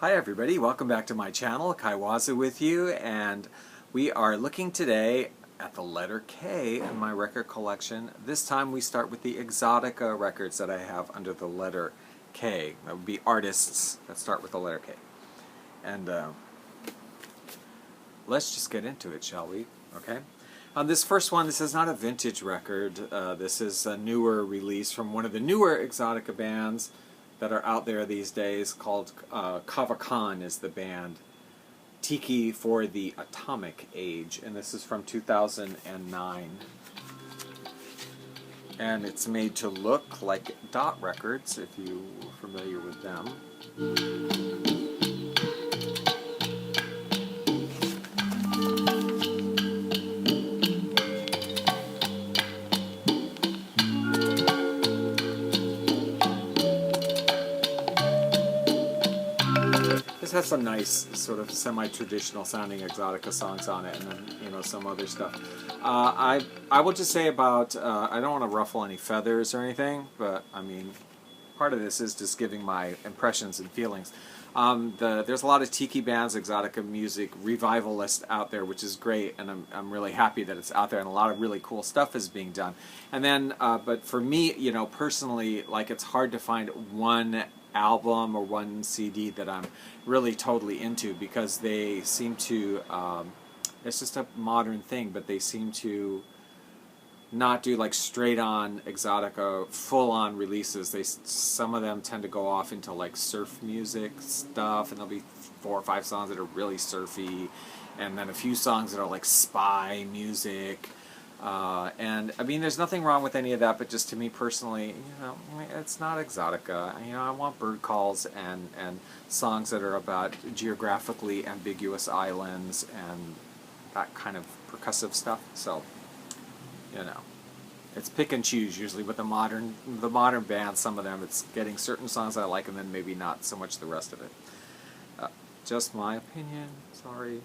Hi everybody, welcome back to my channel. Kaiwaza with you, and we are looking today at the letter K in my record collection. This time we start with the Exotica records that I have under the letter K. That would be artists that start with the letter K. And let's just get into it, shall we? Okay. This first one, this is not a vintage record. This is a newer release from one of the newer Exotica bands that are out there these days, called Kaveka is the band. Tiki for the Atomic Age, and this is from 2009. And it's made to look like Dot Records, if you're familiar with them. This has some nice sort of semi-traditional sounding Exotica songs on it, and then some other stuff. I will just say about I don't want to ruffle any feathers or anything, but I mean part of this is just giving my impressions and feelings. There's a lot of tiki bands, Exotica music, revivalist out there, which is great, and I'm really happy that it's out there, and a lot of really cool stuff is being done. And then, but for me, personally, like, it's hard to find one album or one CD that I'm really totally into, because they seem to, it's just a modern thing, but they seem to not do like straight on Exotica full on releases. Some of them tend to go off into like surf music stuff, and there'll be 4 or 5 songs that are really surfy, and then a few songs that are like spy music. And I mean, there's nothing wrong with any of that, but just to me personally, it's not Exotica. I want bird calls and songs that are about geographically ambiguous islands and that kind of percussive stuff. So, it's pick and choose usually with the modern bands. Some of them, it's getting certain songs I like, and then maybe not so much the rest of it. Just my opinion. Sorry.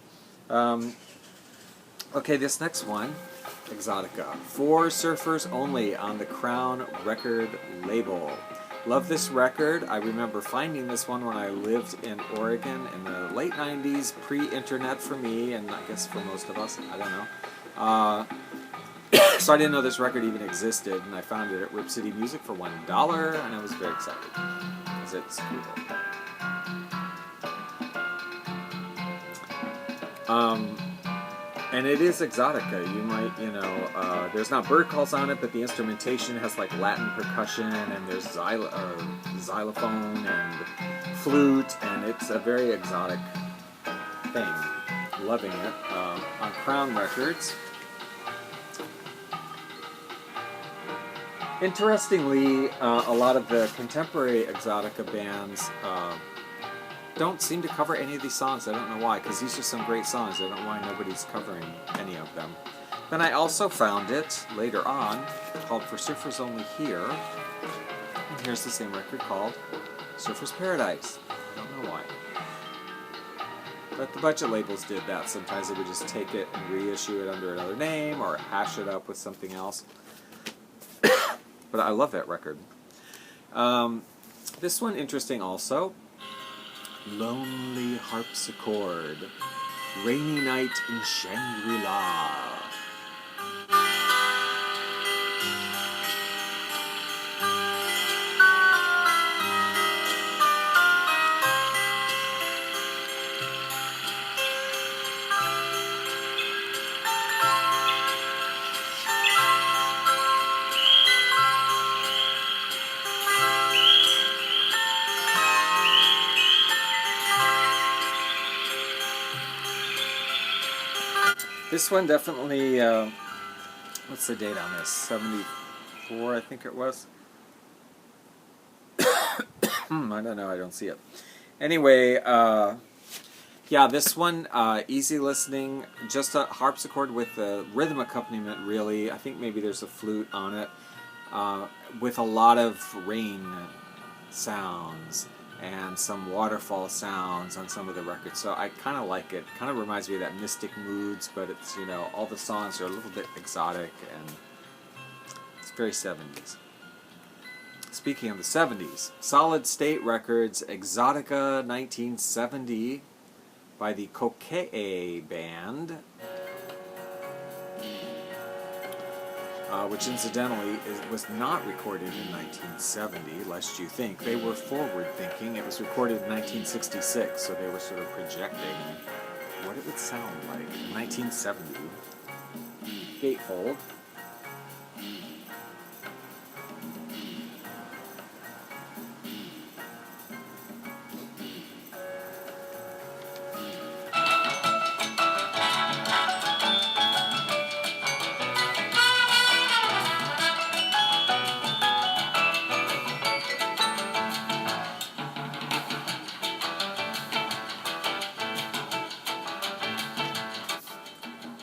Okay, this next one. Exotica. For Surfers Only on the Crown record label. Love this record. I remember finding this one when I lived in Oregon in the late 90s, pre-internet for me, and I guess for most of us, I don't know. So I didn't know this record even existed, and I found it at Rip City Music for $1, and I was very excited, because it's cool. And it is Exotica. You might, there's not bird calls on it, but the instrumentation has like Latin percussion, and there's xylophone and flute, and it's a very exotic thing. Loving it. On Crown Records. Interestingly, a lot of the contemporary Exotica bands don't seem to cover any of these songs. I don't know why, because these are some great songs. I don't know why nobody's covering any of them. Then I also found it later on, called For Surfers Only Here. And here's the same record called Surfers Paradise. I don't know why. But the budget labels did that. Sometimes they would just take it and reissue it under another name, or hash it up with something else. But I love that record. This one interesting also. Lonely Harpsichord, Rainy Night in Shangri-La. This one definitely, what's the date on this? 74, I think it was. I don't know, I don't see it. Anyway, yeah, this one, easy listening, just a harpsichord with a rhythm accompaniment, really. I think maybe there's a flute on it, with a lot of rain sounds and some waterfall sounds on some of the records, so I kind of like it. Kind of reminds me of that Mystic Moods, but it's, all the songs are a little bit exotic, and it's very 70s. speaking of the 70s, Solid State Records, Exotica 1970 by the Kokee band, which incidentally was not recorded in 1970, lest you think. They were forward-thinking. It was recorded in 1966, so they were sort of projecting what it would sound like in 1970. Gatefold.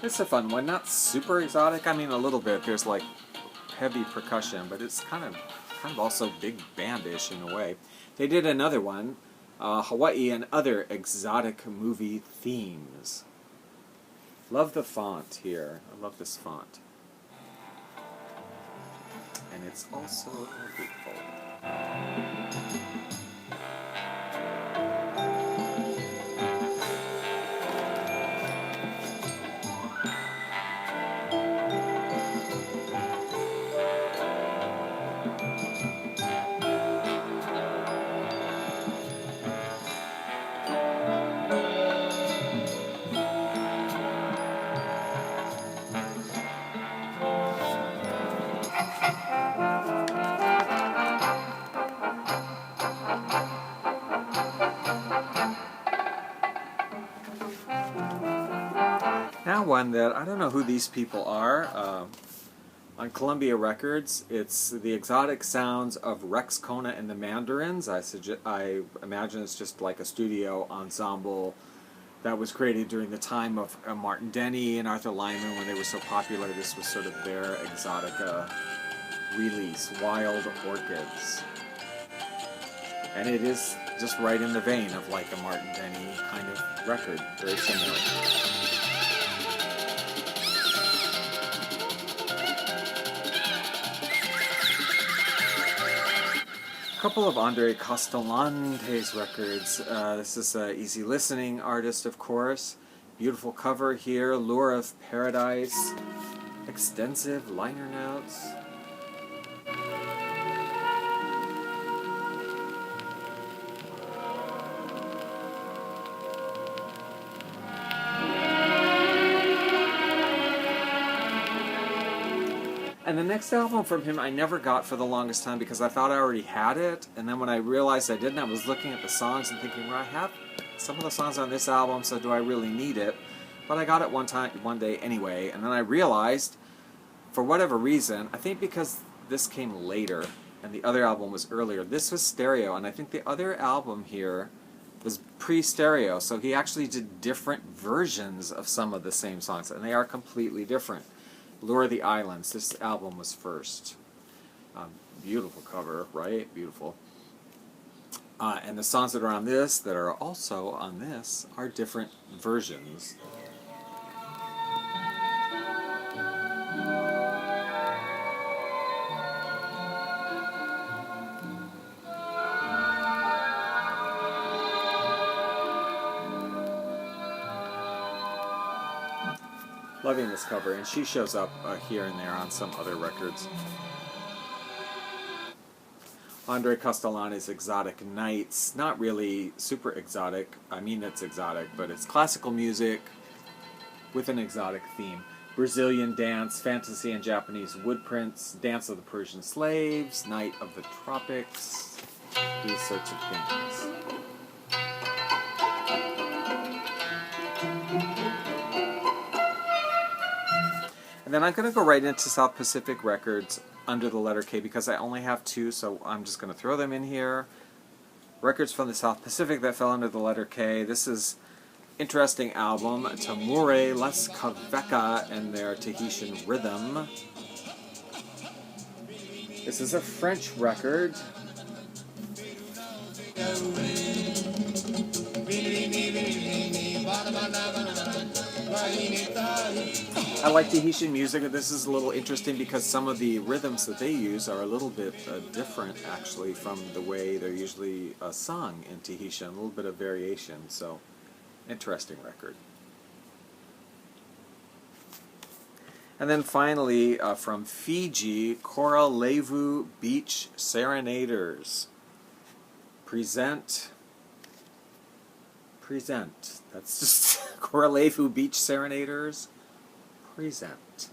It's a fun one, not super exotic. I mean, a little bit. There's like heavy percussion, but it's kind of also big bandish in a way. They did another one, Hawaii and Other Exotic Movie Themes. Love the font here. I love this font, and it's also beautiful. Now one that, I don't know who these people are. On Columbia Records, it's the exotic sounds of Rex, Kona, and the Mandarins. I imagine it's just like a studio ensemble that was created during the time of Martin Denny and Arthur Lyman when they were so popular. This was sort of their Exotica release, Wild Orchids. And it is just right in the vein of like a Martin Denny kind of record, very similar. A couple of Andre Kostelanetz records. This is an easy listening artist, of course. Beautiful cover here, Lure of Paradise, extensive liner notes. And the next album from him I never got for the longest time because I thought I already had it. And then when I realized I didn't, I was looking at the songs and thinking, well, I have some of the songs on this album, so do I really need it? But I got it one day anyway. And then I realized, for whatever reason, I think because this came later and the other album was earlier, this was stereo. And I think the other album here was pre-stereo. So he actually did different versions of some of the same songs. And they are completely different. Lure of the Islands. This album was first. Beautiful cover, right? Beautiful. And the songs that are on this, that are also on this, are different versions. Loving this cover, and she shows up here and there on some other records. Andre Kostelanetz' Exotic Nights, not really super exotic. I mean, it's exotic, but it's classical music with an exotic theme. Brazilian dance, fantasy and Japanese wood prints, Dance of the Persian Slaves, Night of the Tropics, these sorts of things. And then I'm going to go right into South Pacific Records under the letter K because I only have two, so I'm just going to throw them in here. Records from the South Pacific that fell under the letter K. This is interesting album, Tamure Les Kaveka and their Tahitian Rhythm. This is a French record. I like Tahitian music. This is a little interesting because some of the rhythms that they use are a little bit different, actually, from the way they're usually sung in Tahitian. A little bit of variation. So, interesting record. And then finally, from Fiji, Korolevu Beach Serenaders. Present. That's just Korolevu Beach Serenaders. Present.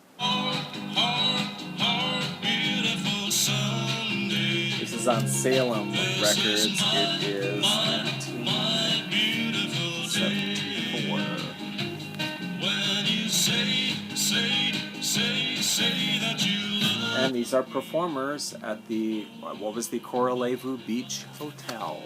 This is on Salem Records. It is 1974. And these are performers at the, what was the Korolevu Beach Hotel.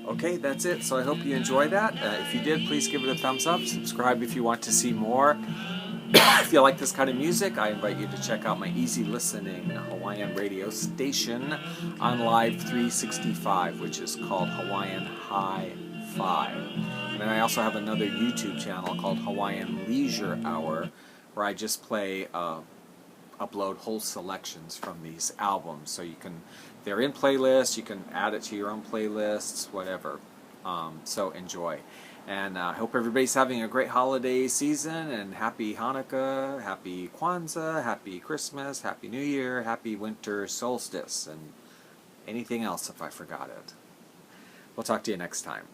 Okay, that's it. So I hope you enjoyed that. If you did, please give it a thumbs up. Subscribe if you want to see more. If you like this kind of music, I invite you to check out my easy listening Hawaiian radio station on Live 365, which is called Hawaiian High Five. And then I also have another YouTube channel called Hawaiian Leisure Hour, where I just play, upload whole selections from these albums. So you can, they're in playlists, you can add it to your own playlists, whatever. So enjoy. And I hope everybody's having a great holiday season, and happy Hanukkah, happy Kwanzaa, happy Christmas, happy New Year, happy winter solstice, and anything else if I forgot it. We'll talk to you next time.